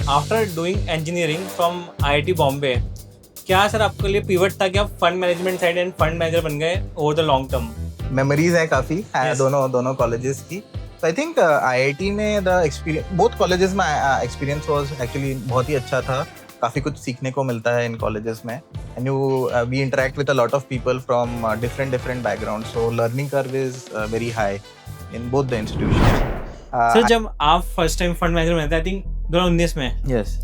After doing engineering from IIT Bombay, क्या sir आपके लिए पिवट था कि आप fund management side end fund manager बन गए over the long term? Memories हैं काफ़ी Yes. दोनों कॉलेजेस की. तो आई थिंक आईआईटी में द एक्सपीरियंस बोथ कॉलेजेस में एक्सपीरियंस वाज एक्चुअली बहुत ही अच्छा था. काफ़ी कुछ सीखने को मिलता है इन कॉलेजेस में. And we interact with a lot of people from different background, so learning curve is very high in both the institutions. Sir जब आप फर्स्ट टाइम फंड मैनेजर बने थे, आई थिंक 2019 में, यस.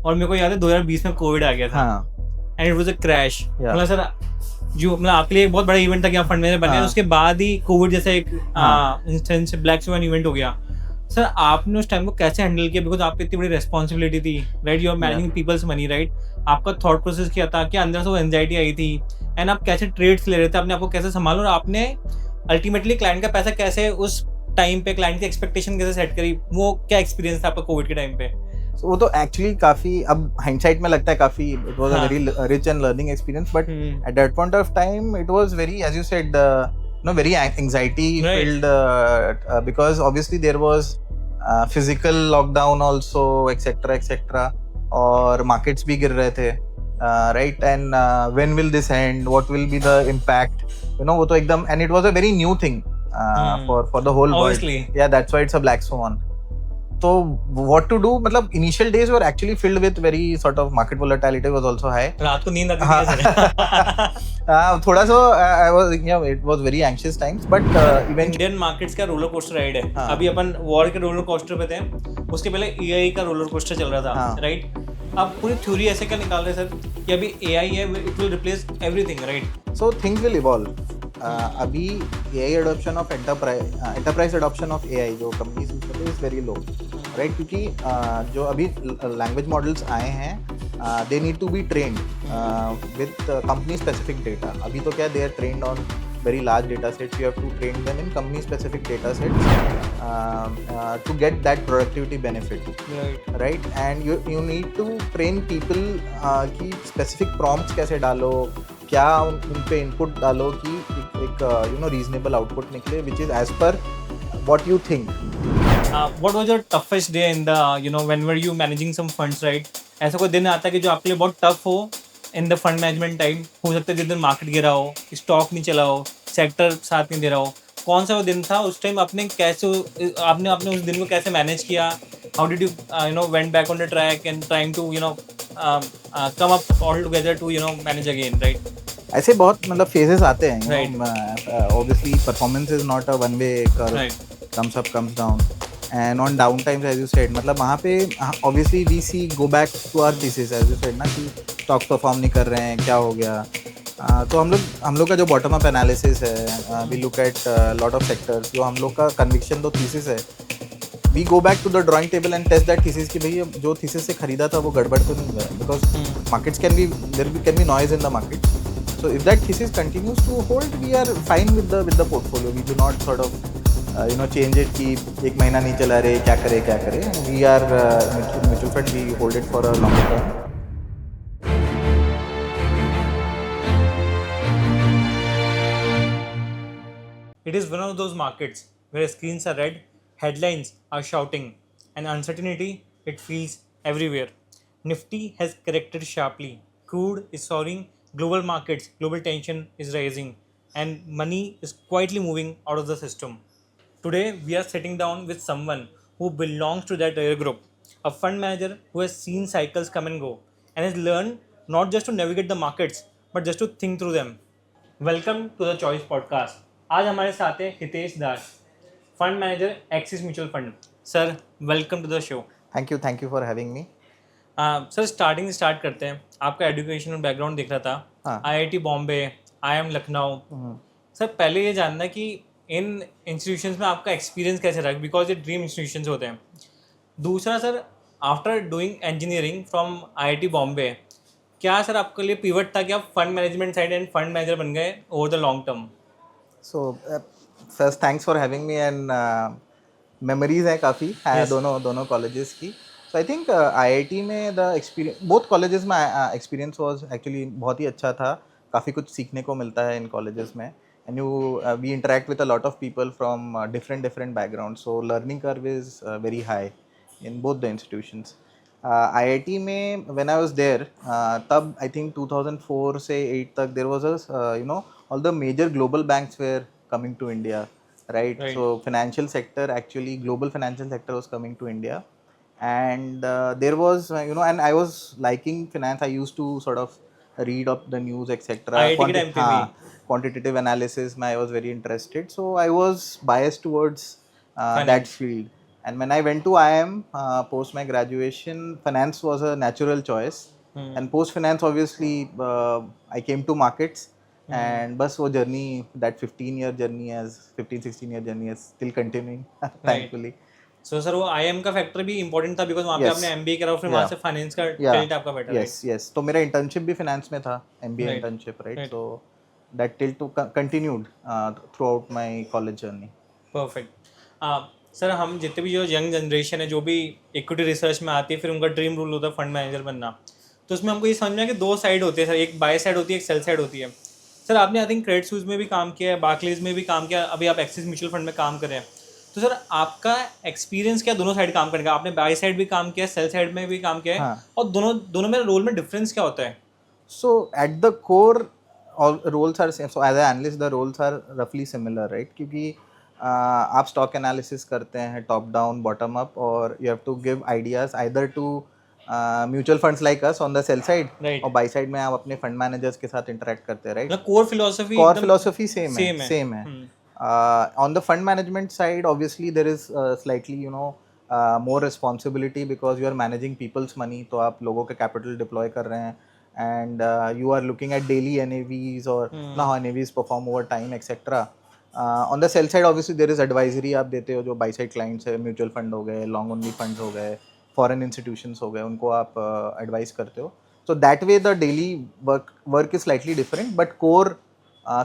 और मेरे को याद है 2020 में कोविड आ गया था हाँ. And it was a crash. Yeah. मतलब सर जो मतलब आपके लिए एक बहुत बड़ा इवेंट था कि आप फंड मैनेजर बने, हाँ. और उसके बाद ही कोविड जैसा एक हाँ. इंस्टेंस ब्लैक स्वन इवेंट हो गया. सर आपने उस टाइम को कैसे हैंडल किया? बिकॉज आप पे इतनी बड़ी रेस्पॉन्सिबिलिटी थी, right? You are managing people's money, right? आपका थॉट प्रोसेस क्या था? क्या अंदर से वो एंजाइटी आई थी? एंड आप कैसे ट्रेड्स ले रहे थे? अपने आप को कैसे संभालो, और आपने अल्टीमेटली क्लाइंट का पैसा कैसे उस टाइम पे, क्लाइंट की एक्सपेक्टेशन कैसे सेट करी? वो क्या एक्सपीरियंस था आपका कोविड के टाइम पे? So, वो तो एक्चुअली काफ़ी अब हाइंडसाइट में लगता है काफ़ी इट वाज अ हाँ. Very rich and learning experience, but at that point of time it was very, as you said, very anxiety filled, because obviously there was physical lockdown also, etc. और markets भी गिर रहे थे, right? And when will this end, what will be the impact, वो तो एकदम, and it was a very new thing for the whole Obviously. world. Yeah, that's why it's a black swan. So what to do, मतलब initial days were actually filled with very sort of market volatility was also high. रात को नींद आती थी कैसे? थोड़ा सा I was, it was very anxious times, but eventually Indian markets का रोलर कोस्टर राइड है. हाँ. अभी अपन वॉर के रोलर कोस्टर पे थे, उसके पहले एआई का रोलर कोस्टर चल रहा था, हाँ. राइट? अब पूरी थ्योरी ऐसे क्या निकाल रहे हैं सर कि अभी एआई है, it will replace everything, right? so things will evolve. अभी AI adoption of enterprise adoption of AI जो कंपनीज यूज करते हैं इज वेरी लो, राइट? क्योंकि जो अभी लैंग्वेज मॉडल्स आए हैं, they need to be trained with company specific data. अभी तो क्या, they are trained on very large data sets. You have to train them in company specific data sets to get that productivity benefit, right? And you need to train people कि specific prompts कैसे डालो, क्या उन पे input डालो कि एक reasonable output निकले, which is as per what you think. What was your toughest day in the when were you managing some funds, right? ऐसा कोई दिन आता है कि जो आपके लिए बहुत टफ हो in the fund management time? हो सकता है जिस दिन मार्केट गिरा हो, स्टॉक नहीं चला हो, सेक्टर साथ नहीं दे रहा हो. कौन सा वो दिन था? उस टाइम आपने उस दिन को कैसे मैनेज किया? How did you went back on the track and trying to come up all together to manage again, right? ऐसे बहुत मतलब फेजेस आते हैं, Right. Obviously performance is not a one way curve. Right. Comes up, comes down. And on down times, as you said, मतलब वहाँ पे obviously we see go back to our thesis, as you said ना, कि stocks perform नहीं कर रहे हैं, क्या हो गया. तो हम लोग का जो बॉटम अप एनालिसिस है, we look at lot of sectors. जो हम लोग का कन्विक्शन तो थीसिस है, we go back to the drawing table and test that thesis कि भैया जो थीसिस से खरीदा था वो गड़बड़ तो नहीं हुआ, because markets can be noise in the market. So if that thesis continues to hold, we are fine with the portfolio. We do not sort of change it कि एक महीना नहीं चला रहे, क्या करे. We are mutual fund, we hold it for a longer term. It is one of those markets where screens are red, headlines are shouting, and uncertainty, it feels everywhere. Nifty has corrected sharply. Crude is soaring. Global markets, global tension is rising, and money is quietly moving out of the system. Today, we are sitting down with someone who belongs to that rare group, a fund manager who has seen cycles come and go, and has learned not just to navigate the markets, but just to think through them. Welcome to the Choice Podcast. आज हमारे साथ है Hitesh Das, fund manager Axis mutual fund. Sir, welcome to the show. Thank you for having me. Sir start करते हैं. आपका educational background दिख रहा था, हाँ. IIT Bombay, IIM Lucknow. Sir पहले ये जानना कि इन इंस्टीट्यूशंस में आपका एक्सपीरियंस कैसे रहा, बिकॉज ये ड्रीम इंस्टीट्यूशंस होते हैं. दूसरा sir, after doing engineering from IIT Bombay, क्या सर आपके लिए पिवट था कि आप fund management side end fund manager बन गए over the long term? So first thanks for having me, and memories हैं काफ़ी Yes. दोनों कॉलेजेस की. So I think IIT में the experience, both colleges में experience was actually बहुत ही अच्छा था. काफ़ी कुछ सीखने को मिलता है इन कॉलेजेस में. And we interact with a lot of people from different backgrounds, so learning curve is very high in both the institutions. IIT में when I was there, तब I think 2004 से 8 तक there was a all the major global banks were coming to India, right? Right. So financial sector, actually global financial sector was coming to India, and there was and I was liking finance. I used to sort of read up the news, etc. IIT के time पे भी Quantitative analysis में I was very interested, so I was biased towards that Finance. field. And when I went to IIM post my graduation, finance was a natural choice. And post finance, obviously, I came to markets. And bus wo journey, that 15-year journey, as 15-16-year journey is still continuing, thankfully. So sir वो IM का factor भी important था because वहाँ पे Yes. आपने MBA करा और फिर वहाँ से फाइनेंस का Yeah. टिल्ट आपका बेटर Yes, yes. तो मेरा इंटर्नशिप भी finance में था, MBA Right. internship, right? Right. So that tilt continued throughout my college journey. Perfect sir हम जितने भी जो यंग जनरेशन है जो भी इक्विटी रिसर्च में आती है फिर उनका ड्रीम रोल होता है फंड मैनेजर बनना तो उसमें हमको ये समझ में आया कि दो साइड होती है सर एक बाय साइड होती है एक सेल साइड होती है सर आपने आई थिंक क्रेडिट स्विस में भी काम किया है बार्कलेज में भी काम किया अभी आप एक्सिस म्यूचुअल फंड में काम कर रहे हैं तो सर आपका एक्सपीरियंस क्या दोनों साइड काम करने का आपने बाय साइड भी काम किया है सेल साइड में भी काम किया है हाँ. और दोनों में रोल में डिफरेंस क्या होता है So at the core, all roles are same. So as an analyst, the roles are roughly similar, right? क्योंकि आप stock analysis करते हैं top down, bottom up, और you have to give ideas either to mutual funds like us on the sell side, Right. और buy side में आप अपने fund managers के साथ interact करते हैं, right? मतलब core philosophy Core philosophy same same है, है. same है. On the fund management side, obviously there is slightly more responsibility because you are managing people's money. तो आप लोगों के capital deploy कर रहे हैं and you are looking at daily NAVs or how NAVs perform over time, etc. On the sell side, obviously there is advisory आप देते हो जो buy side clients है, mutual fund हो गए, long only funds हो गए, foreign institutions हो गए, उनको आप advise करते हो. So that way the daily work is slightly different, but core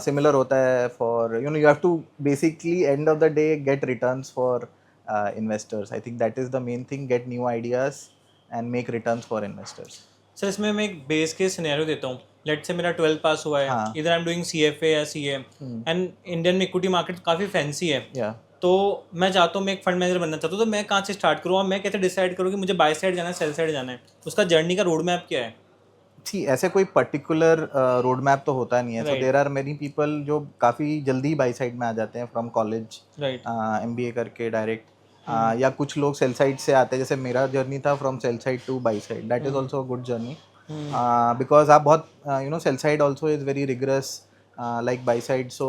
similar होता है for you have to basically end of the day get returns for investors. I think that is the main thing, get new ideas and make returns for investors. Sir इसमें मैं एक base case scenario देता हूँ late से मेरा 12 पास हुआ है हाँ. इधर आई एम डूइंग सीएफए या सीए एंड इंडियन में इक्विटी मार्केट काफ़ी फैंसी है Yeah. तो मैं चाहता हूँ मैं एक फंड मैनेजर बनना चाहता हूँ तो मैं कहाँ से स्टार्ट करूँ और मैं कैसे डिसाइड करूँ कि मुझे बाय साइड जाना है सेल साइड जाना है उसका जर्नी का रोड मैप क्या है See, ऐसे कोई पर्टिकुलर रोड मैप तो होता नहीं है. So Right. there are many people जो काफ़ी जल्दी बाई साइड में आ जाते हैं फ्रॉम कॉलेज राइट MBA करके डायरेक्ट या कुछ लोग सेल साइड से आते हैं जैसे मेरा जर्नी था from sell side two by side. That is also good journey because आप बहुत sell side also is very rigorous like buy side, so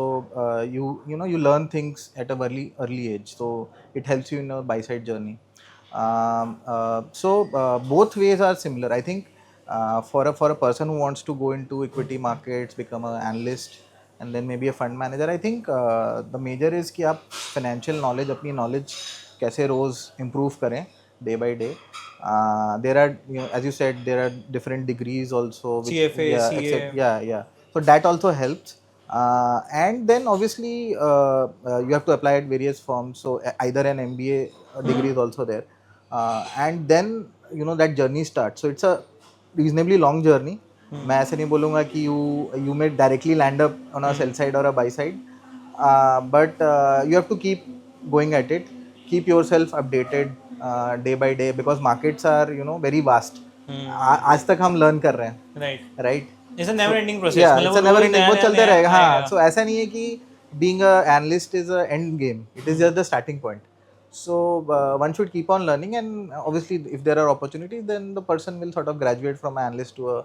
you learn things at a early age, so it helps you in your buy side journey. So both ways are similar, I think. For a person who wants to go into equity markets, become an analyst and then maybe a fund manager, I think the major is कि आप financial knowledge, अपनी knowledge कैसे रोज improve करें day by day. There are as you said, there are different degrees also which, CFA, yeah, CA. yeah, so that also helps. And then obviously you have to apply at various firms, so either an MBA degree is also there, and then that journey starts. So it's a reasonably long journey. मैं ऐसे नहीं बोलूँगा कि you may directly land up on a sell side or a buy side, but you have to keep going at it, keep yourself updated day by day, because markets are very vast. आज तक हम learn कर रहे हैं, right? It's a never ending process Yeah, it's a never ending, वो चलते रहेगा. हाँ, so ऐसा नहीं है कि being a analyst is a end game. It is just the starting point. So one should keep on learning, and obviously if there are opportunities, then the person will sort of graduate from analyst to a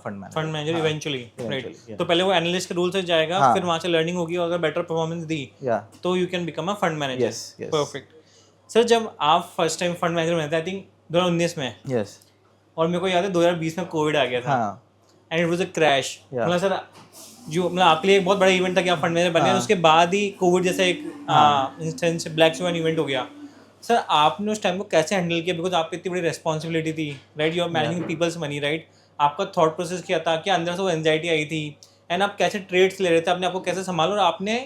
fund manager. Fund manager eventually right yeah. तो पहले वो analyst के rule से जाएगा फिर वहाँ से learning होगी और अगर बेटर परफॉर्मेंस दी Yeah. तो you can become a fund manager Yes, yes. Perfect sir जब आप फर्स्ट टाइम फंड मैनेजर बने थे आई थिंक 2019 में Yes. और मेरे को याद है 2020 में कोविड आ गया था हाँ. And it was a crash Yeah. मतलब सर जो मतलब आपके लिए एक बहुत बड़ा इवेंट था कि आप फंड मैनेजर बने उसके बाद ही कोविड जैसा एक इंस्टेंस ब्लैक स्वन इवेंट हो गया सर आपने उस टाइम को कैसे हैंडल किया बिकॉज आपकी इतनी बड़ी रिस्पॉन्सिबिलिटी थी right you are managing people's money right आपका थॉट प्रोसेस क्या था कि अंदर से वो एंजाइटी आई थी एंड आप कैसे ट्रेड्स ले रहे थे अपने आपको कैसे संभालो और आपने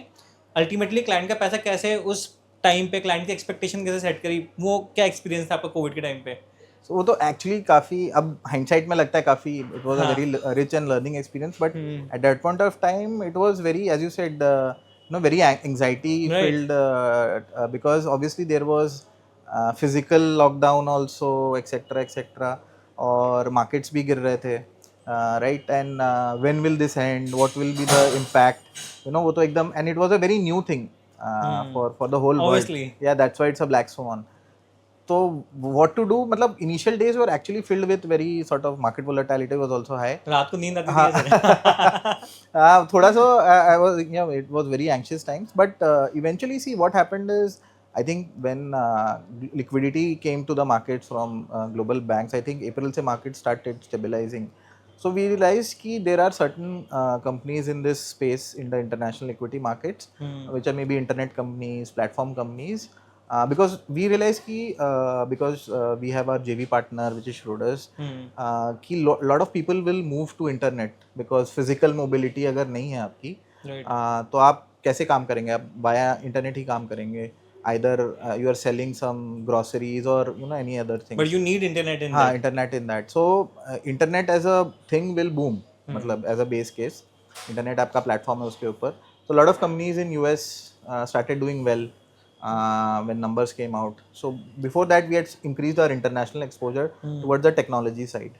अल्टीमेटली क्लाइंट का पैसा कैसे उस टाइम पे क्लाइंट की एक्सपेक्टेशन कैसे सेट करी वो क्या एक्सपीरियंस था आपका कोविड के टाइम पे So वो तो एक्चुअली काफ़ी अब हाइंडसाइट में लगता है काफ़ी it was a very rich and learning experience, but at that point of time it was very, as you said, very anxiety filled, because obviously there was physical lockdown also etcetera और markets भी गिर रहे थे right and when will this end what will be the impact वो तो एकदम and it was a very new thing for the whole world Obviously. Yeah that's why it's a black swan तो what to do मतलब initial days were actually filled with very sort of market volatility was also high रात को नींद आती हाँ थी ऐसे थोड़ा सा I was it was very anxious times but eventually see what happened is I think when liquidity came to the markets from global banks I think April se market started stabilizing so we realized कि there are certain companies in this space in the international equity markets which are maybe internet companies platform companies because we realize कि because we have our JV partner which is Schroders कि lot of people will move to internet because physical mobility अगर नहीं है आपकी Right. तो आप कैसे काम करेंगे आप via internet ही काम करेंगे either you are selling some groceries or any other things But you need internet in हाँ that. internet in that so internet as a thing will boom मतलब as a base case internet आपका platform है उसके ऊपर so a lot of companies in US started doing well when numbers came out. So before that, we had increased our international exposure towards the technology side,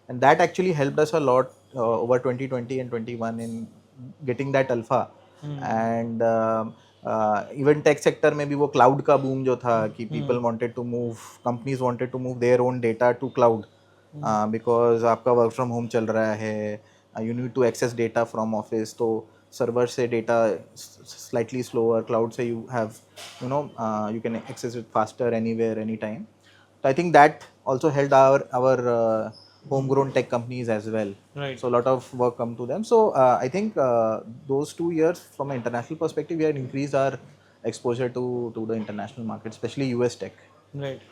and that actually helped us a lot over 2020 and 21 in getting that alpha. And even tech sector में भी वो cloud का boom जो था कि people wanted to move, companies wanted to move their own data to cloud because आपका work from home चल रहा है, you need to access data from office तो server से data slightly slower, cloud से you have you can access it faster anywhere anytime. So I think that also helped our homegrown tech companies as well. Right. So a lot of work come to them. So I think those 2 years from an international perspective, we had increased our exposure to the international market, especially US tech. Right.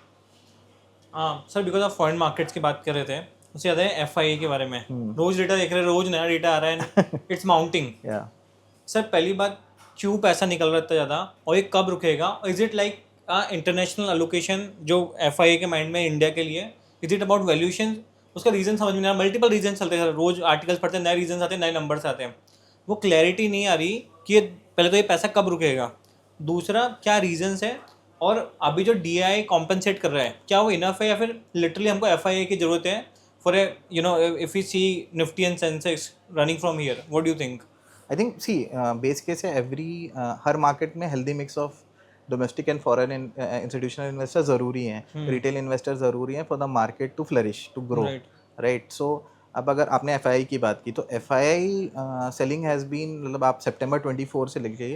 हाँ sir because आप foreign markets की बात कर रहे थे उससे याद है FIA के बारे में रोज डेटा देख रहे हैं रोज नया डेटा आ रहा है इट्स माउंटिंग Yeah. सर पहली बात क्यों पैसा निकल रहा है इतना ज़्यादा और ये कब रुकेगा is it like international allocation जो FIA के माइंड में इंडिया के लिए इज इट अबाउट वैल्यूएशन उसका रीज़न समझ में नहीं आ रहा मल्टीपल रीजन चलते हैं रोज आर्टिकल्स पढ़ते हैं नए रीजन आते हैं नए नंबर्स आते हैं वो क्लैरिटी नहीं आ रही कि पहले तो ये पैसा कब रुकेगा दूसरा क्या रीजंस है और अभी जो DI कॉम्पनसेट कर रहा है क्या वो इनफ है या फिर लिटरली हमको FIA की ज़रूरत है for a if you see Nifty and Sensex running from here what do you think I think see base case है हर market में healthy mix of domestic and foreign institutional investors ज़रूरी हैं retail investors ज़रूरी हैं for the market to flourish to grow right so अब अगर आपने FII की बात की तो FII selling has been मतलब आप September 24 से लेके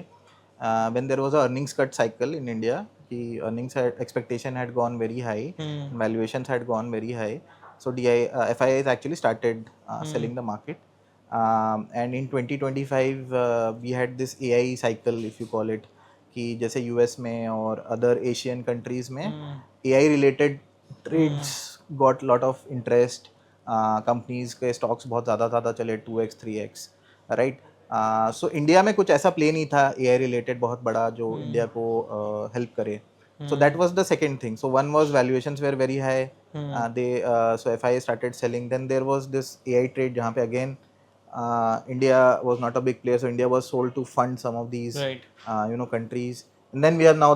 when there was a earnings cut cycle in India कि earnings expectation had gone very high valuations had gone very high so FII has actually started selling the market and in 2025 we had this AI cycle if you call it कि जैसे US में और other Asian countries में AI related trades got lot of interest companies के stocks बहुत ज़्यादा चले 2x 3x right so India में कुछ ऐसा play नहीं था AI related बहुत बड़ा जो India को help करे so that was the second thing so one was valuations were very high so FIA started selling then there was this AI trade जहाँ पे again India was not a big player, so India was sold to fund some of these, countries. And then we have now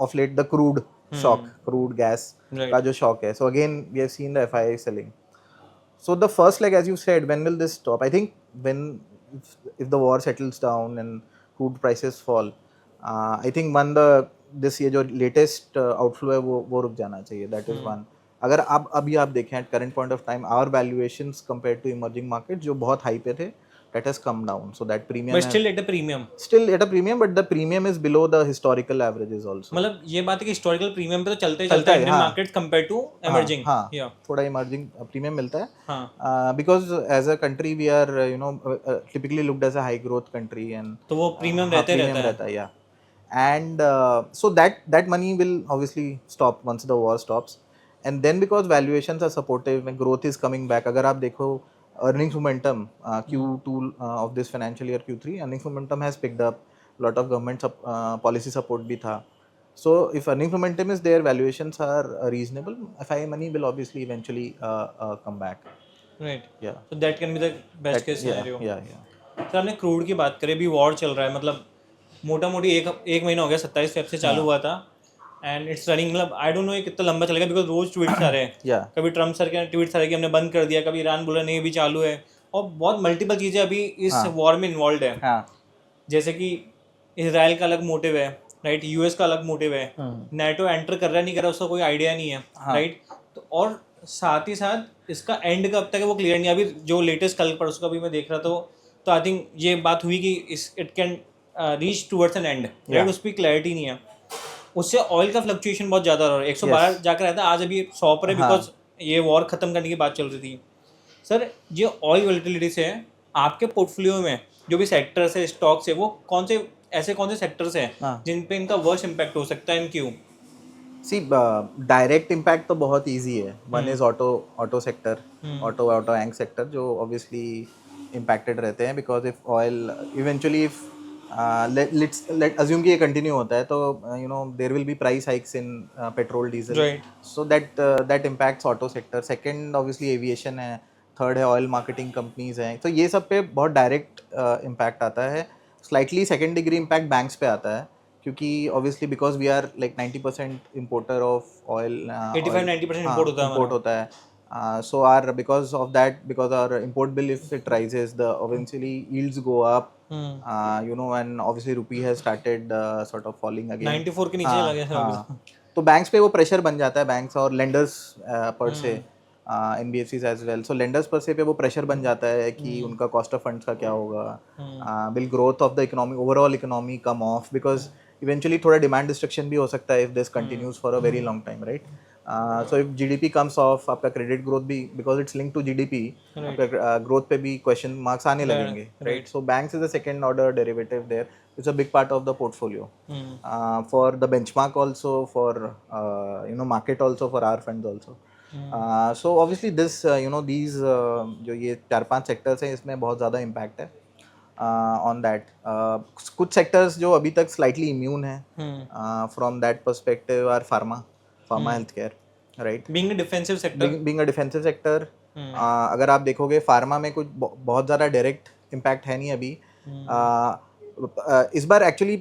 of late the crude shock, crude gas का जो shock है. So again, we have seen the FII selling. So the first leg, as you said, when will this stop? I think if the war settles down and crude prices fall, I think this ये जो latest outflow है वो रुक जाना चाहिए. That is one. अगर अभी आप देखें at current point of time our valuations compared to emerging markets जो बहुत high पे थे that has come down so that premium but still at a premium but the premium is below the historical averages also मतलब ये बात है कि historical premium पे तो चलते है Indian markets compared to emerging हाँ थोड़ा emerging premium मिलता है because as a country we are typically looked as a high growth country and तो वो premium रहता है yeah and so that money will obviously stop once the war stops and then because valuations are supportive and growth is coming back अगर आप देखो earnings momentum Q2 of this financial year Q3 earnings momentum has picked up lot of government policy support भी था so if earnings momentum is there valuations are reasonable FII money will obviously eventually come back right yeah so that can be the best case scenario yeah sir हमने crude की बात करें अभी war चल रहा है मतलब मोटा मोटी एक महीना हो गया 27 फेब से चालू हुआ था एंड इट्स रनिंग, मतलब आई डोंट नो ये कितना लंबा चलेगा बिकॉज रोज ट्वीट्स आ रहे हैं। या कभी ट्रम्प सर के ट्वीट्स आ रहे हैं कि हमने बंद कर दिया, कभी ईरान बोल रहा नहीं अभी चालू है, और बहुत मल्टीपल चीज़ें अभी इस हाँ वॉर में इन्वॉल्व है। हाँ जैसे कि इसराइल का अलग मोटिव है, राइट, यूएस का अलग मोटिव है, नाटो एंटर कर रहा नहीं कर रहा उसका कोई आइडिया नहीं है, हाँ। राइट। तो और साथ ही साथ इसका एंड कब तक है वो क्लियर नहीं है। अभी जो लेटेस्ट कल परसों का भी मैं देख रहा था, तो आई थिंक ये बात हुई कि इस it can reach towards an and, right, उस पर क्लैरिटी नहीं है। उससे ऑयल का फ्लक्चुएशन बहुत ज़्यादा हो रहा है, 112 जाकर रहता है, आज अभी 100 पर है, हाँ। बिकॉज ये वॉर खत्म करने की बात चल रही थी। सर ये ऑयल वोलेटिलिटी से आपके पोर्टफोलियो में जो भी सेक्टर्स है, स्टॉक्स है, वो कौन से सेक्टर्स हैं हाँ। जिन पे इनका वर्स्ट इम्पैक्ट हो सकता है, एंड क्यों? सी डायरेक्ट इम्पैक्ट तो बहुत इजी है. One is auto sector, auto एंक सेक्टर, जो ऑब्वियसली इम्पैक्टेड रहते हैं because if oil eventually if let assume कि ये कंटिन्यू होता है, तो you know there will be price hikes in petrol diesel, Right. So that impacts auto sector. Second obviously aviation है. थर्ड है ऑयल मार्केटिंग कंपनीज हैं. तो ये सब पे बहुत डायरेक्ट इम्पैक्ट आता है. Slightly second degree impact banks पे आता है, क्योंकि obviously because we are like 90% importer of oil. 85-90% import होता है इम्पोर्ट होता है. So our because of that, because our import bill, if it rises, the eventually yields go up. You know, and obviously rupee has started sort of falling again. 94 के नीचे चला गया sir अभी। तो बैंक्स पे वो प्रेशर बन जाता है, बैंक्स और लेंडर्स पर से, NBFCs एज वेल. सो लेंडर्स पर से पे वो प्रेशर बन जाता है कि उनका कॉस्ट ऑफ फंड्स का क्या होगा. Will growth of the economy, overall economy come off, because eventually थोड़ा डिमांड डिस्ट्रक्शन भी हो सकता है if this continues for a very long time, right. So if GDP comes off, आपका क्रेडिट ग्रोथ भी, because it's link to GDP, आपका growth पे भी क्वेश्चन मार्क्स आने लगेंगे, right. So banks is a second order derivative there. It's a big part of the portfolio. For the benchmark also, for you know, market also, for our funds also. So obviously this you know, these जो ये 4-5 sectors हैं, इसमें बहुत ज़्यादा impact है on that. कुछ sectors जो अभी तक slightly immune हैं from that perspective are pharma healthcare, right. Being a defensive sector. Being a defensive sector, अगर आप देखोगे फार्मा में कुछ बहुत ज़्यादा डायरेक्ट इम्पैक्ट है नहीं अभी. इस बार actually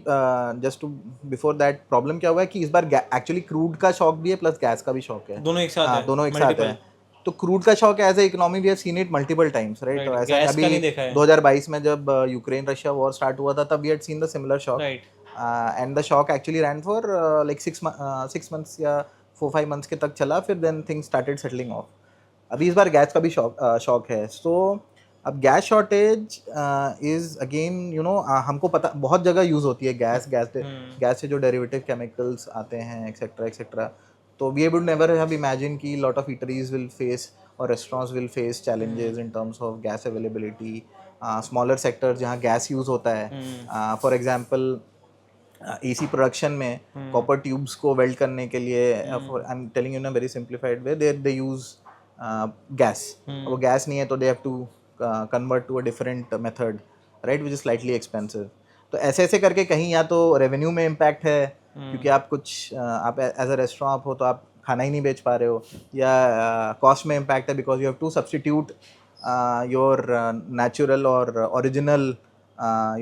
just to before that, problem क्या हुआ है कि इस बार एक्चुअली क्रूड का शॉक भी है प्लस गैस का भी शॉक है, दोनों एक साथ है. दोनों एक साथ है. तो क्रूड का shock as a economy we have seen it multiple times, right. तो ऐसा अभी 2022 में जब यूक्रेन रशिया वॉर स्टार्ट हुआ था, तब we had seen the similar shock, and the shock actually ran for like 6 months या 4-5 months के तक चला, फिर then things started settling off. अभी इस बार गैस का भी शॉक है. सो अब gas shortage is again, you know, हमको पता बहुत जगह यूज़ होती है गैस से जो डेरिवेटिव केमिकल्स आते हैं, एक्सेट्रा एक्सेट्रा. तो we would never have imagine कि lot of eateries will face और restaurants will face challenges in terms of gas availability. Smaller sector जहाँ गैस यूज़ होता है, फॉर एग्जांपल AC प्रोडक्शन में copper tubes को weld करने के लिए, I am telling you in a very simplified way, they use gas. वो gas नहीं है तो they have to convert to a different method, right, which is slightly expensive. तो ऐसे करके कहीं या तो रेवेन्यू में इम्पैक्ट है, क्योंकि आप कुछ आप एज अ रेस्टोरेंट आप हो तो आप खाना ही नहीं बेच पा रहे हो, या कॉस्ट में इम्पैक्ट है because you have to substitute your natural और original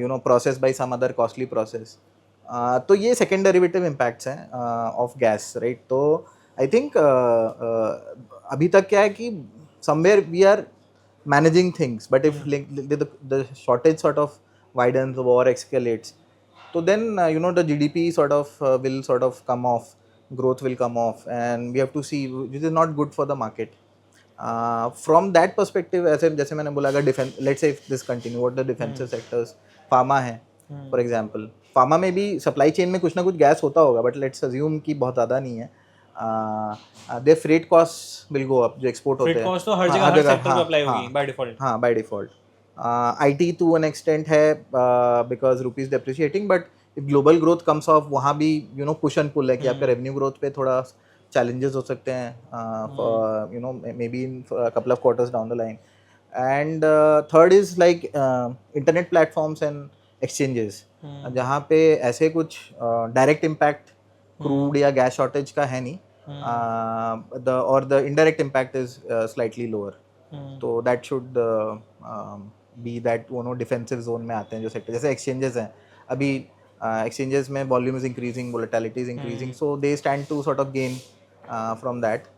you know process by some other costly process. तो ये सेकेंड डेरिवेटिव इम्पैक्ट्स हैं ऑफ गैस, राइट. तो आई थिंक अभी तक क्या है कि somewhere we are managing things, but if the shortage sort of widens, the war escalates, so then you know, the GDP sort of will sort of come off, growth will come off, and we have to see, which is not good for the market. From that perspective, जैसे मैंने बोला, अगर defence, let's say if this continue, what the defensive sectors, pharma है for example, pharma में भी supply chain में कुछ ना कुछ गैस होता होगा, but let's assume कि बहुत ज़्यादा नहीं है. their freight costs will go up, जो एक्सपोर्ट होते हैं. Freight cost तो हर जगह हर सेक्टर पे अप्लाई होगी by default. हाँ, by default. IT to an extent है because rupees depreciating, but if global growth comes off, वहाँ भी you know push and pull है कि आपका revenue growth पे थोड़ा challenges हो सकते हैं, you know, maybe in a couple of quarters down the line. And third is like internet platforms and exchanges, जहाँ पे ऐसे कुछ direct impact क्रूड या गैस शॉर्टेज का है नहीं, the indirect impact is slightly lower. तो that should be that, you know, defensive zone में आते हैं जो सेक्टर. जैसे exchanges हैं, अभी exchanges में volume is increasing, volatility is increasing, so they stand to sort of gain from that.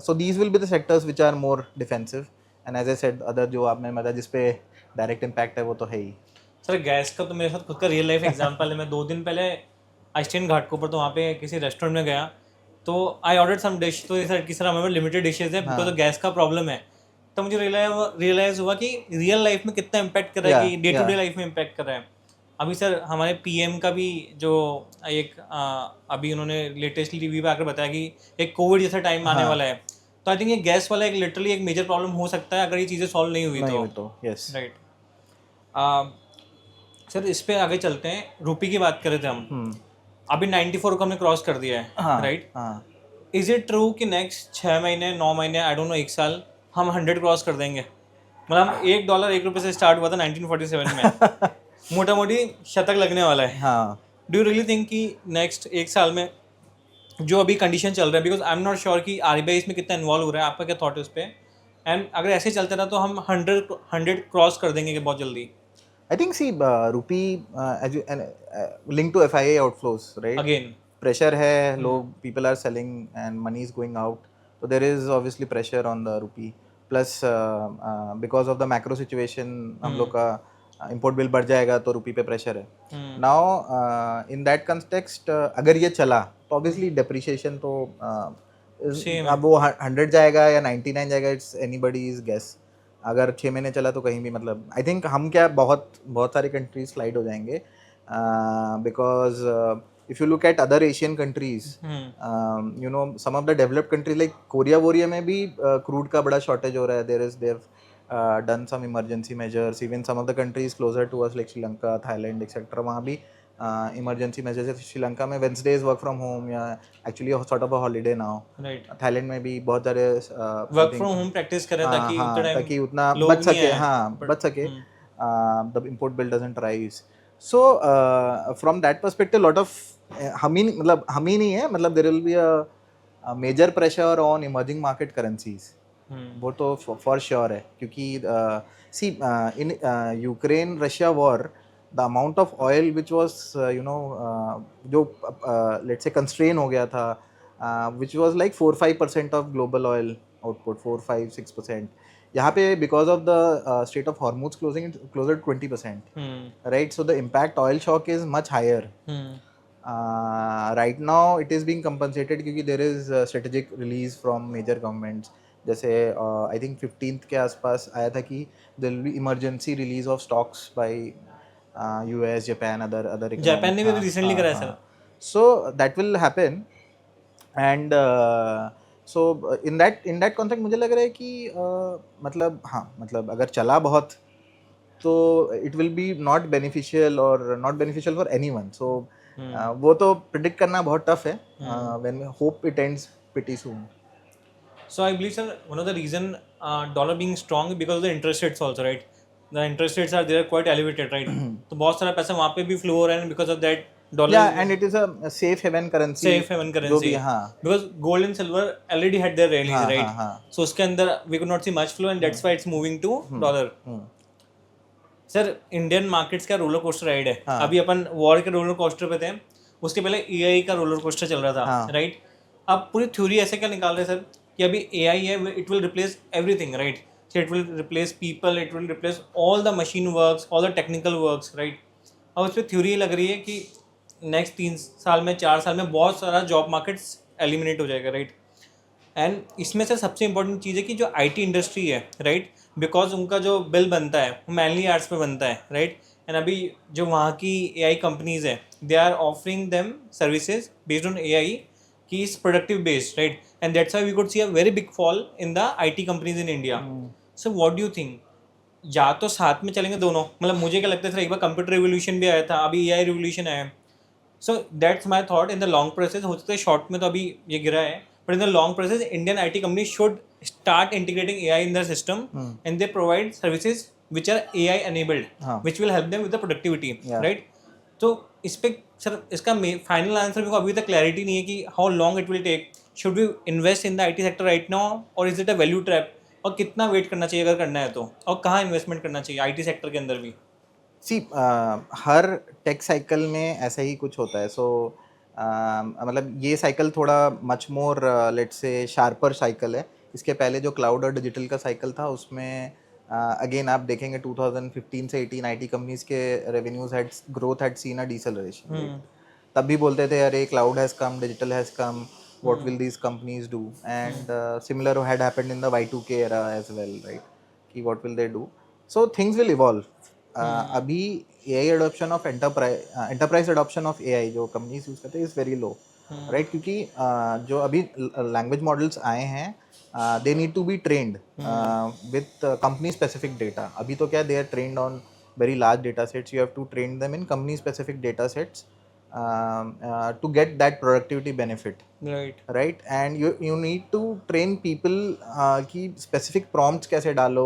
So these will be the sectors which are more defensive, and as I said, other जो आपने मतलब जिस पे direct impact है वो तो है ही. Sir gas का तो मेरे साथ खुद का रियल लाइफ एग्जांपल है. मैं 2 दिन पहले आइस्टीन घाट के ऊपर तो वहाँ पे किसी रेस्टोरेंट में गया, तो आई ऑर्डर सम डिश. तो सर किस तरह हमारे लिमिटेड डिशेज है बिकॉज गैस का प्रॉब्लम है. तो मुझे रियलाइज हुआ कि रियल लाइफ में कितना इम्पैक्ट कर रहा है, कि डे टू डे लाइफ में इम्पैक्ट कर रहा है. अभी सर हमारे पीएम का भी जो एक अभी उन्होंने लेटेस्टली टीवी पे आकर बताया कि एक कोविड जैसा टाइम आने वाला है. तो आई थिंक ये गैस वाला एक लिटरली एक मेजर प्रॉब्लम हो सकता है अगर ये चीज़ें सॉल्व नहीं हुई तो. Yes. राइट. सर इस पे आगे चलते हैं. रुपी की बात कर रहे थे हम. अभी 94 को हमने क्रॉस कर दिया है, राइट. इज इट ट्रू कि नेक्स्ट 6 महीने 9 महीने आई डोंट नो 1 साल हम 100 क्रॉस कर देंगे? मतलब हम $1 1 रुपये से स्टार्ट हुआ था 1947 में. मोटा मोटी शतक लगने वाला है. डू यू रियली थिंक कि नेक्स्ट 1 साल में जो अभी कंडीशन चल रहा है, because I am not sure कि आरबीआई इसमें कितना इन्वॉल्व हो रहा है, आपका क्या थॉट है उस पर? एंड अगर ऐसे चलते रहा तो हम 100 क्रॉस कर देंगे बहुत जल्दी? I think see rupee as you linked to FIA outflows, right? Again pressure है, लोग people are selling and money is going out, so there is obviously pressure on the rupee. Plus because of the macro situation हम लोग का import bill बढ़ जाएगा तो rupee पे pressure है. Now in that context अगर ये चला तो obviously depreciation तो अब वो 100 जाएगा या 99 जाएगा, it's anybody's guess. अगर 6 महीने चला तो कहीं भी मतलब आई थिंक हम क्या बहुत सारी कंट्रीज स्लाइड हो जाएंगे, because if you look at other Asian countries, you know some of the developed countries like Korea में भी क्रूड का बड़ा शॉर्टेज हो रहा है. They're done some emergency measures. Even some of the countries closer to us like Sri Lanka, Thailand etcetera, वहाँ भी emergency measures है. श्रीलंका में वेंसडेज वर्क फ्रॉम होम या actually sort of a holiday now. Thailand में भी बहुत सारे वर्क फ्रॉम होम प्रैक्टिस कर रहे ताकि उतना बच सके the import bill doesn't rise. So from that perspective lot of हम ही नहीं है, मतलब there will be a major pressure on emerging market currencies. वो तो फॉर श्योर है, क्योंकि see in Ukraine Russia war the amount of oil which was जो let's say constrain हो गया था, which was like 4-5% of global oil output, 4-5-6%. यहाँ पे because of the Strait of Hormuz closing, it's closer to 20%. Right, so the impact oil shock is much higher. Right now it is being compensated क्योंकि there is strategic release from major governments. जैसे I think 15th के आसपास आया था कि there will be emergency release of stocks by US, Japan, other economies. Japan ने भी recently कराया sir. So that will happen, and so in that context मुझे लग रहा है कि मतलब अगर चला बहुत तो it will be not beneficial for anyone. So वो तो predict करना बहुत tough है. When we hope it ends pretty soon. So I believe sir one of the reason dollar being strong because of the interest rates also, right? The interest rates are there quite elevated, right? तो बहुत सारा पैसा वहाँ पे भी flow हो रहा है because of that dollar. Yeah, and it is a safe haven currency. जो भी because gold and silver already had their rallies, right? So उसके अंदर we could not see much flow and that's why it's moving to dollar. Sir Indian markets का roller coaster ride है. अभी अपन war के roller coaster पे थे, उसके पहले AI का रोलर कोस्टर चल रहा था, राइट? अब पूरी थ्योरी ऐसे क्या निकाल रहे सर कि अभी AI है, it will replace everything, right? So it will replace people, it will replace all the machine works, all the technical works, right? और उस पर थ्योरी लग रही है कि नेक्स्ट 3 साल में 4 साल में बहुत सारा जॉब मार्केट्स एलिमिनेट हो जाएगा, राइट? एंड इसमें से सबसे इंपॉर्टेंट चीज़ है कि जो IT इंडस्ट्री है, राइट, बिकॉज उनका जो बिल बनता है वो मैनली आर्ट्स पे बनता है, राइट? एंड अभी जो वहाँ की AI कंपनीज है, they are offering them services based on AI कि is productive based, right? And that's why we could see a very big fall in the IT companies in India. So what do you think, या तो साथ में चलेंगे दोनों? मतलब मुझे क्या लगता है सर, एक बार कंप्यूटर रिवोल्यूशन भी आया था, अभी AI रिवोल्यूशन आया. So that's my thought. In the long process हो सकता है शॉर्ट में तो अभी ये गिरा है, but in the long process Indian IT company should start integrating AI in the system and they provide services which are AI enabled, which will help them with the productivity, right? तो इस पे sir इसका final answer मेरे को अभी तक clarity नहीं है कि how long it will take. Should we invest in the IT sector right now और is it a value trap? और कितना वेट करना चाहिए अगर करना है तो, और कहाँ इन्वेस्टमेंट करना चाहिए IT सेक्टर के अंदर भी? सी हर टेक साइकिल में ऐसा ही कुछ होता है. सो मतलब ये साइकिल थोड़ा much more let's say sharper cycle है. इसके पहले जो क्लाउड और डिजिटल का साइकिल था उसमें अगेन आप देखेंगे 2015 से 18 आईटी कंपनीज के revenues had growth had seen a deceleration, right. तब भी बोलते थे अरे cloud has come, digital has come, what will these companies do, and similar had happened in the Y2K era as well, right? कि what will they do? So things will evolve. अभी AI adoption of enterprise adoption of AI जो companies use करते हैं is very low, right? क्योंकि जो अभी language models आए हैं they need to be trained with company specific data. अभी तो क्या they are trained on very large data sets. You have to train them in company specific data sets to get that productivity benefit, right? And you need to train people कि specific prompts कैसे डालो,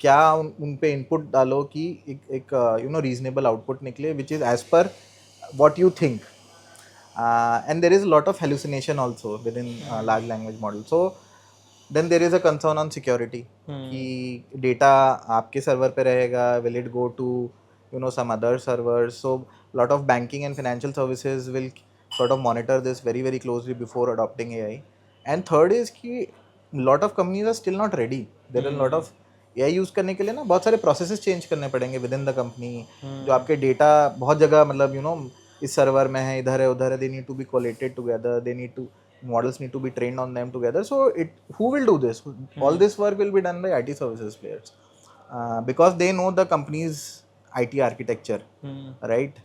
क्या उन पे input डालो कि एक you know reasonable output निकले which is as per what you think. And there is a lot of hallucination also within large language model. So then there is a concern on security कि data आपके server पे रहेगा, will it go to you know some other servers. So lot of banking and financial services will sort of monitor this very very closely before adopting AI. And third is कि lot of companies are still not ready. There are a lot of AI use करने के लिए ना बहुत सारे processes change करने पड़ेंगे with in the company. जो आपके डेटा बहुत जगह मतलब यू नो इस सर्वर में है, इधर है, उधर है, they need to be collated together, they need to models need to be trained on them together. So it who will do this? All this work will be done by IT services players because they know the company's IT architecture, right?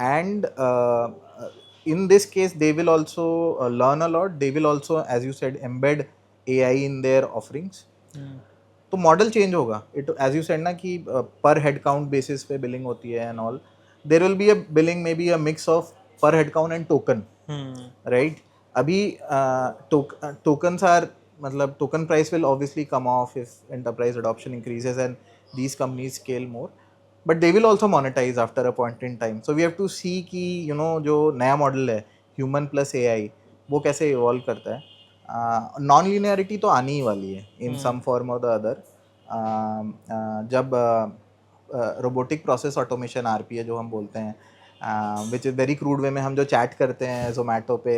And in this case they will also learn a lot. They will also, as you said, embed AI in their offerings. तो model change होगा. It as you said ना कि per head count basis पे billing होती है and all. There will be a billing may be a mix of per head count and token, right. अभी tokens are मतलब token price will obviously come off if enterprise adoption increases and these companies scale more, but they will also monetize after a point in time. So we have to see कि you know जो नया model है human plus AI वो कैसे evolve करता है. Non linearity तो आनी ही वाली है इन सम फॉर्म और द अदर. जब रोबोटिक प्रोसेस ऑटोमेशन RPA जो हम बोलते हैं which is very crude way में हम जो चैट करते हैं जोमेटो पे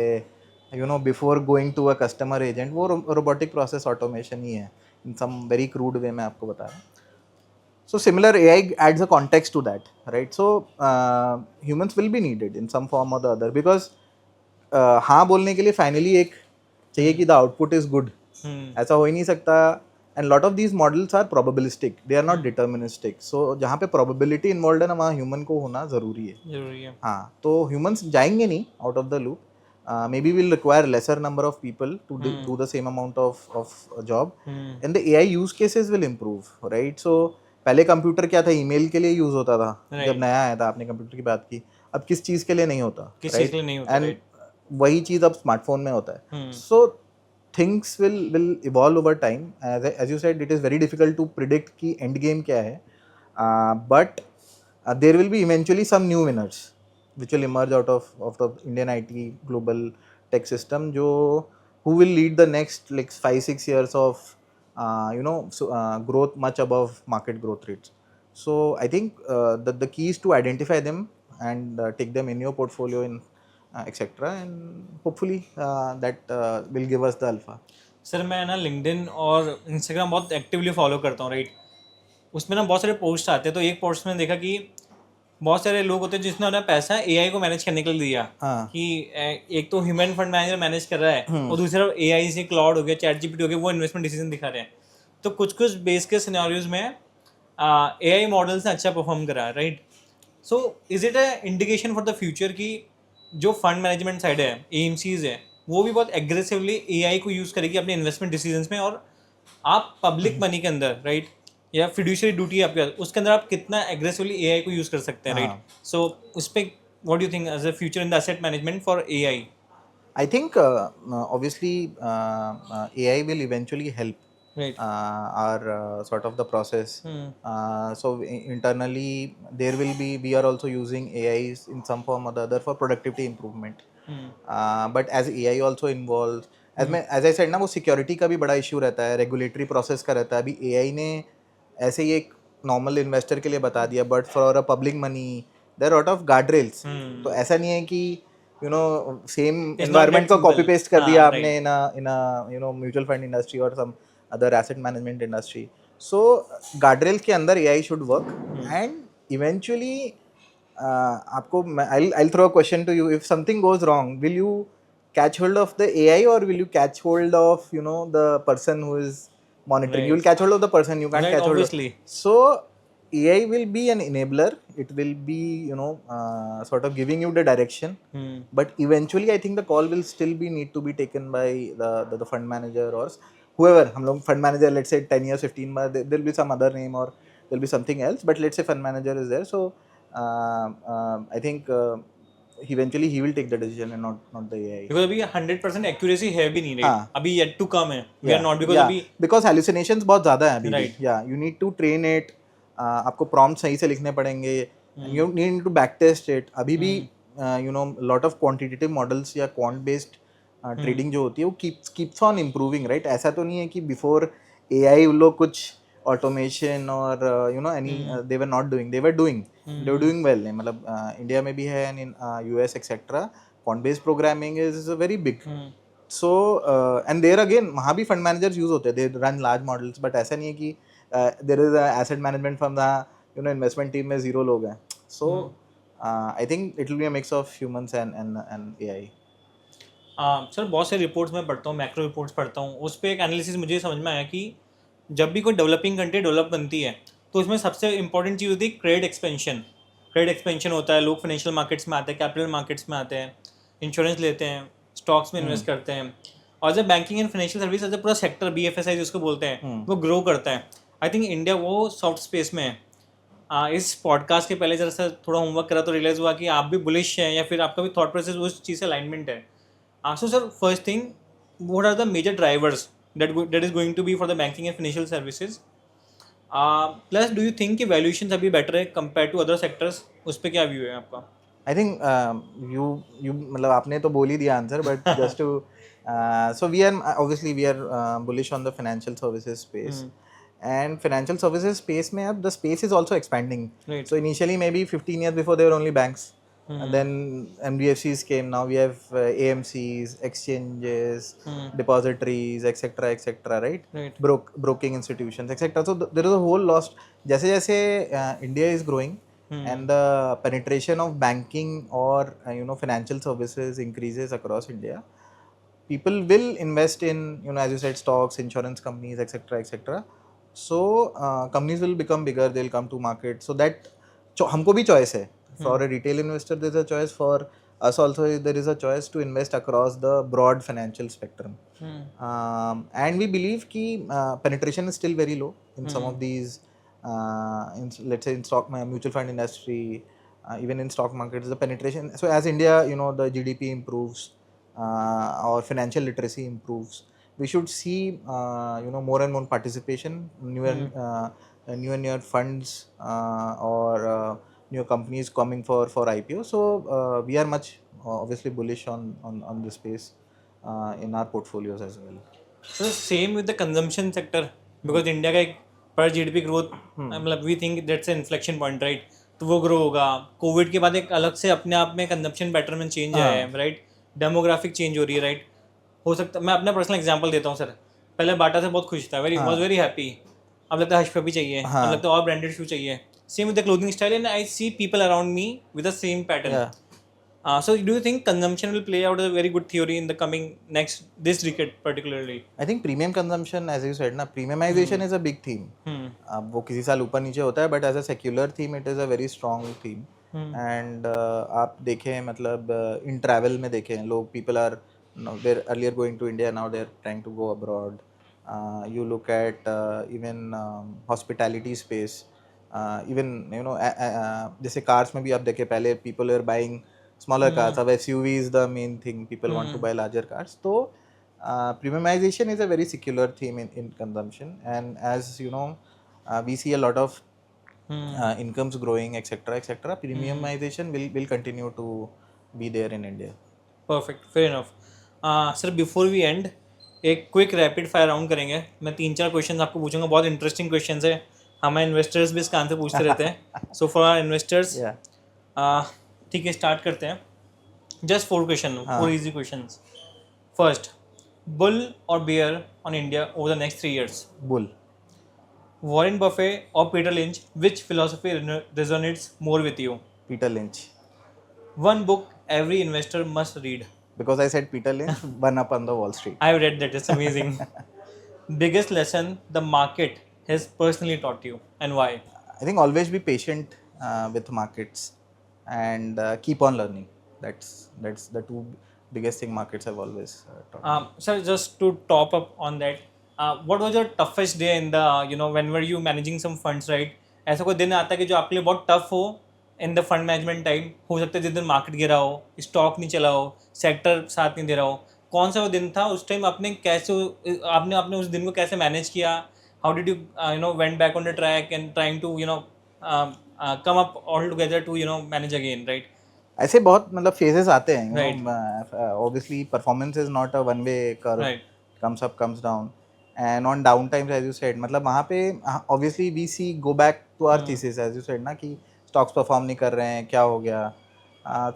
you know before going to a customer agent, वो रोबोटिक प्रोसेस ऑटोमेशन ही है in some very crude way में आपको बता रहा हूँ. So similar AI adds a context to that, right? So humans will be needed in some form or the other because हाँ बोलने के लिए फाइनली एक चाहिए कि द आउटपुट इज गुड. ऐसा हो ही नहीं सकता. And lot of these models are probabilistic, they are not deterministic. So जहाँ पे प्रोबेबिलिटी इन्वॉल्व है ना वहाँ ह्यूमन को होना जरूरी है. हाँ, तो ह्यूमंस जाएंगे नहीं out of the loop. Maybe we'll require lesser number of people to do the same amount of job, and the AI use cases will improve, right? So पहले कंप्यूटर क्या था, ईमेल के लिए यूज होता था. जब नया आया था, आपने कंप्यूटर की बात की. अब किस चीज के लिए नहीं होता, राइट? एंड वही चीज अब स्मार्टफोन में होता है. So things will evolve over time. As you said, it is very difficult to predict कि एंड गेम क्या है, but there will be eventually some new winners which will emerge out of the Indian IT global tech system, जो who will lead the next like 5-6 years of you know growth much above market growth rates. So I think the key is to identify them and take them in your portfolio in etc. and hopefully that will give us the alpha. Sir मैं ना LinkedIn और Instagram बहुत actively follow करता हूँ, right. उसमें ना बहुत सारे पोस्ट आते हैं. तो एक पोस्ट में देखा कि बहुत सारे लोग होते हैं जिसने अपना पैसा AI को मैनेज करने के लिए दिया. कि एक तो ह्यूमन फंड मैनेजर मैनेज कर रहा है और दूसरा AI से क्लाउड हो गया, ChatGPT हो गया, वो इन्वेस्टमेंट डिसीजन दिखा रहे हैं. तो कुछ कुछ बेस के सिनेरियोज में AI मॉडल्स ने अच्छा परफॉर्म करा है, right. So is it a indication for the future कि जो फंड मैनेजमेंट साइड है, AMCs है, वो भी बहुत एग्रेसिवली AI को यूज़ करेगी अपने इन्वेस्टमेंट डिसीजंस में. और आप पब्लिक मनी के अंदर, राइट, या फिड्यूशियरी ड्यूटी है आपके, उसके अंदर आप कितना एग्रेसिवली AI को यूज़ कर सकते हैं, राइट. सो उस पर what do you think as a future in the asset management for AI? I think obviously AI will eventually help our sort of the process. So internally there will be, we are also using AIs in some form or the other for productivity improvement. But as AI also involves, as I said ना, वो security का भी बड़ा issue रहता है, regulatory process का रहता है. अभी AI ने ऐसे ही एक नॉर्मल इन्वेस्टर के लिए बता दिया, but for a public money there are lot of guard rails. तो ऐसा नहीं है कि same It's not environment that को कॉपी simple. पेस्ट कर दिया हाँ, आपने right. In mutual fund industry और some other asset management industry. So guard rail के अंदर AI should work, and eventually आपको I'll throw a question to you. If something goes wrong, will you catch hold of the AI, or will you catch hold of the person who is monitoring? You will Right. catch hold of the person, you can't Right, catch hold of. obviously. So AI will be an enabler. It will be sort of giving you the direction, but eventually I think the call will still be need to be taken by the fund manager or whoever. हम लोग fund manager, let's say 10 years 15 बाद there'll be some other name or there'll be something else, but let's say fund manager is there. So I think eventually he will take the decision and not the AI. Because अभी 100% accuracy है भी नहीं, right? हाँ. अभी yet to come है. We are Yeah, not, because yeah, अभी because hallucinations बहुत ज़्यादा हैं अभी भी. Right. Yeah, you need to train it. आपको prompt सही से लिखने पड़ेंगे. You need to backtest it. अभी भी lot of quantitative models या quant based trading जो होती है वो keeps on improving, right? ऐसा तो नहीं है कि before AI उन लोग कुछ automation और any they were not doing. They were doing. They were doing well. मतलब इंडिया में भी है, and in US etc. quant based programming is very big. So and there again वहाँ भी fund managers use होते हैं, they run large models, but ऐसा नहीं है कि there is a asset management firm जहाँ investment team में 0 लोग हैं. So I think it will be a mix of humans and AI. Sir बहुत से रिपोर्ट्स मैं पढ़ता हूँ, मैक्रो रिपोर्ट्स पढ़ता हूँ, उस पर एक एनालिसिस मुझे समझ में आया कि जब भी कोई डेवलपिंग कंट्री डेवलप बनती है तो उसमें सबसे इंपॉर्टेंट चीज़ होती है क्रेडिट एक्सपेंशन. क्रेडिट एक्सपेंशन होता है, लोग फाइनेंशियल मार्केट्स में आते हैं, कैपिटल मार्केट्स में आते हैं, इंश्योरेंस लेते हैं, स्टॉक्स में इन्वेस्ट करते हैं, और जब banking and financial service as पूरा सेक्टर BFSI जिसको बोलते हैं वो ग्रो करता है. आई थिंक इंडिया वो सॉफ्ट स्पेस में है. इस पॉडकास्ट के पहले जरा सा थोड़ा होमवर्क करा तो रियलाइज़ हुआ कि आप भी बुलिश हैं या फिर आपका भी थॉट प्रोसेस उस चीज़ से अलाइनमेंट है. So sir, first thing, what are the major drivers that is going to be for the banking and financial services? Plus, do you think कि valuations अभी better है compared to other sectors? उस पे क्या view है आपका? I think you मतलब आपने तो बोल ही दिया answer, but just to so we are bullish on the financial services space. And financial services space में अब the space is also expanding. Right. So initially maybe 15 years before there were only banks. And then NBFCs came. Now we have AMCs, exchanges, depositories, etc., right? Right. Broking institutions, etc. So there is a whole lost. जैसे जैसे India is growing and the penetration of banking or financial services increases across India, people will invest in as you said, stocks, insurance companies, etc. So companies will become bigger. They'll come to market. So that हमको भी choice है. For a retail investor, there is a choice. For us also, there is a choice to invest across the broad financial spectrum. And we believe that penetration is still very low in some of these, let's say in stock mutual fund industry, even in stock markets, the penetration. So as India, the GDP improves, or financial literacy improves, we should see more and more participation, newer funds or new companies coming for IPO. So we are much obviously bullish on this space in our portfolios as well. So same with the consumption sector, because India का एक per GDP growth, मतलब we think that's an inflection point, right? तो वो grow होगा. Covid के बाद एक अलग से अपने आप में कंजम्पशन पैटर्न में चेंज आया है, राइट? डेमोग्राफिक चेंज हो रही है, राइट? हो सकता, मैं अपना पर्सनल एग्जांपल देता हूँ सर. पहले बाटा से बहुत खुश था, वाज वेरी हैप्पी. अब लगता है हश भी चाहिए, अब लगता है और ब्रांडेड शू चाहिए. Same with the clothing style, and I see people around me with the same pattern. Yeah. So do you think consumption will play out a very good theory in the coming this decade particularly? I think premium consumption, as you said, premiumization is a big theme. अब वो किसी साल ऊपर नीचे होता है, but as a secular theme, it is a very strong theme. And आप देखें, मतलब in travel में देखें, लोग people are they're earlier going to India, now they're trying to go abroad. You look at even hospitality space. Even जैसे cars में भी आप देखें, पहले people were buying smaller cars. अब SUV is the main thing. People want to buy larger cars. So premiumization is a very secular theme in consumption, and as we see a lot of incomes growing, etc. Premiumization will continue to be there in India. Perfect, fair enough. Sir, before we end, एक quick rapid fire round करेंगे. मैं 3-4 question आपको पूछूंगा, बहुत interesting questions है, हमारे investors भी इसका आंसर पूछते रहते हैं. So for our investors, Yeah. ठीक है, स्टार्ट करते हैं. जस्ट 4 क्वेश्चन, हाँ. 4 easy questions. First, bull or bear on India over the next 3 years? Bull. Warren Buffett or Peter Lynch, which philosophy resonates more with you? Peter Lynch. One book every investor must read. Because I said Peter Lynch, One Up on the Wall Street. I've read that, it's amazing. Biggest lesson the market has personally taught you and why? I think always be patient with markets and keep on learning. That's the two biggest thing markets have always taught. Sir, just to top up on that, what was your toughest day in the, when were you managing some funds, right? ऐसा कोई दिन आता है कि जो आपके लिए बहुत टफ हो in the fund management time? हो सकता है जिस दिन मार्केट गिरा हो, स्टॉक नहीं चला हो, सेक्टर साथ नहीं दे रहा हो, कौन सा वो दिन था? उस टाइम आपने कैसे, आपने उस दिन को कैसे मैनेज किया? How did you went back on the track and trying to come up all together to manage again, right? ऐसे बहुत मतलब फेजेस आते हैं, Right. obviously performance is not a one way curve. Right. Comes up, comes down, and on down times as you said, मतलब वहाँ पे obviously we see go back to our thesis as you said ना, कि stocks perform नहीं कर रहे हैं, क्या हो गया.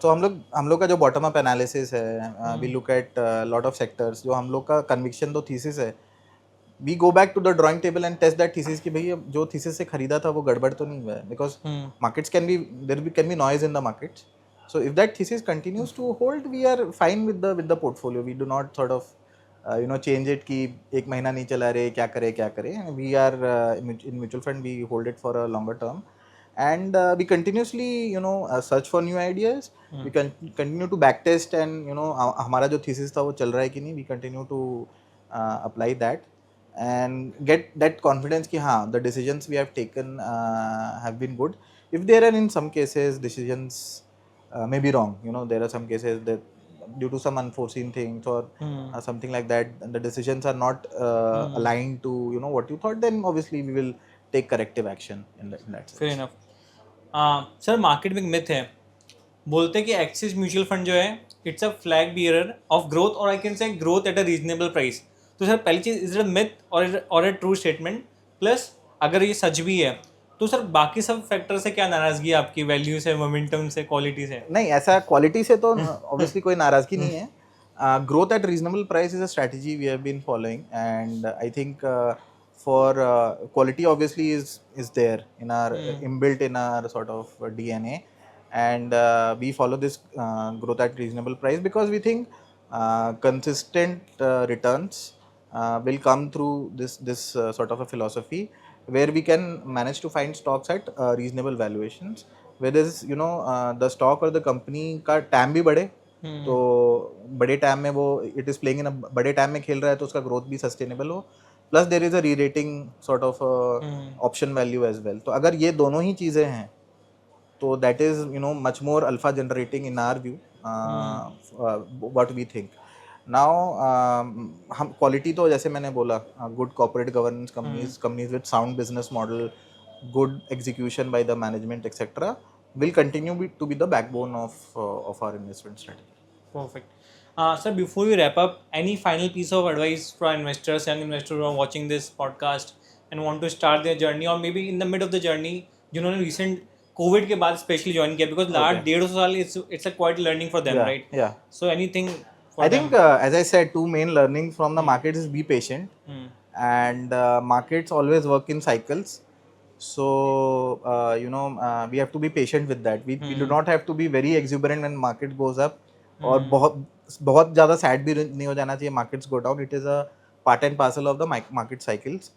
तो हम लोग का जो bottom up analysis है, we look at lot of sectors, जो हम लोग का conviction तो thesis है, we go back to the drawing table and test that thesis कि भैया जो thesis से खरीदा था वो गड़बड़ तो नहीं हुआ है, because markets can be noise in the markets. So if that thesis continues to hold, we are fine with the portfolio. We do not sort of change it कि एक महीना नहीं चला रहे, क्या करे. We are in mutual fund, we hold it for a longer term, and we continuously search for new ideas. We continue to backtest and हमारा जो thesis था वो चल रहा है कि नहीं. We continue to apply that and get that confidence कि हाँ, the decisions we have taken have been good. If there are in some cases decisions may be wrong, there are some cases that due to some unforeseen things or something like that, the decisions are not aligned to what you thought, then obviously we will take corrective action in that sense. Fair enough. Sir, market में एक myth है, बोलते हैं कि axis mutual fund जो है it's a flag bearer of growth, और I can say growth at a reasonable price. तो सर पहली चीज़, इज इट अ मिथ और अ ट्रू स्टेटमेंट? प्लस अगर ये सच भी है तो सर बाकी सब फैक्टर से क्या नाराज़गी है आपकी? वैल्यू से, मोमेंटम से, क्वालिटी से? नहीं, ऐसा क्वालिटी से तो ऑब्वियसली कोई नाराज़गी नहीं है. Growth at reasonable price is a strategy we have been following, and I think for quality obviously is there in our inbuilt in our sort of DNA, and we follow this growth at reasonable price because we think consistent returns will come through this sort of a philosophy where we can manage to find stocks at reasonable valuations, where there's the stock or the company का TAM भी बढ़े, तो बड़े time में वो it is playing in बड़े time में खेल रहा है तो उसका ग्रोथ भी सस्टेनेबल हो, plus there is a rerating sort of option value as well. तो अगर ये दोनों ही चीज़ें हैं तो that is much more alpha generating in our view, what we think. Now हम क्वालिटी तो जैसे मैंने बोला, good corporate governance, companies with sound business model, good execution by the management, etc., will continue to be the backbone of our investment strategy. Perfect. Sir, before we wrap up, any final piece of advice for our investors, young investors who are watching this podcast and want to start their journey, or maybe in the mid of the journey, जिन्होंने recent COVID के बाद specially join किया, because last 1.5 साल it's a quite learning for them, right? Yeah. So anything for I them? think as I said, two main learnings from the markets is be patient, and markets always work in cycles. So we have to be patient with that. We do not have to be very exuberant when market goes up, और बहुत ज़्यादा sad भी नहीं हो जाना चाहिए markets go down. It is a part and parcel of the market cycles.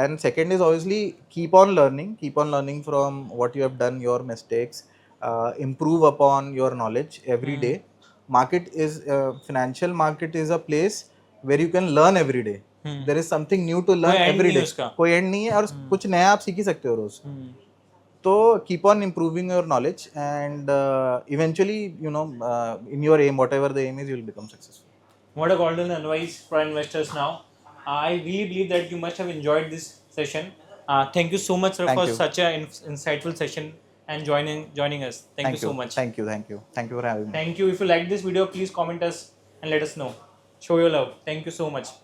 And second is obviously keep on learning from what you have done, your mistakes, improve upon your knowledge every day. Financial market is a place where you can learn every day. There is something new to learn every day. कोई and नहीं है और कुछ नया आप सीख ही सकते हो रोज. तो keep on improving your knowledge, and eventually in your aim, whatever the aim is, you will become successful. What a golden advice for investors now. I really believe that you must have enjoyed this session. Thank you so much, sir, for such an insightful session and joining us. Thank you so much. Thank you for having me. Thank you. If you like this video, please comment us and let us know. Show your love. Thank you so much.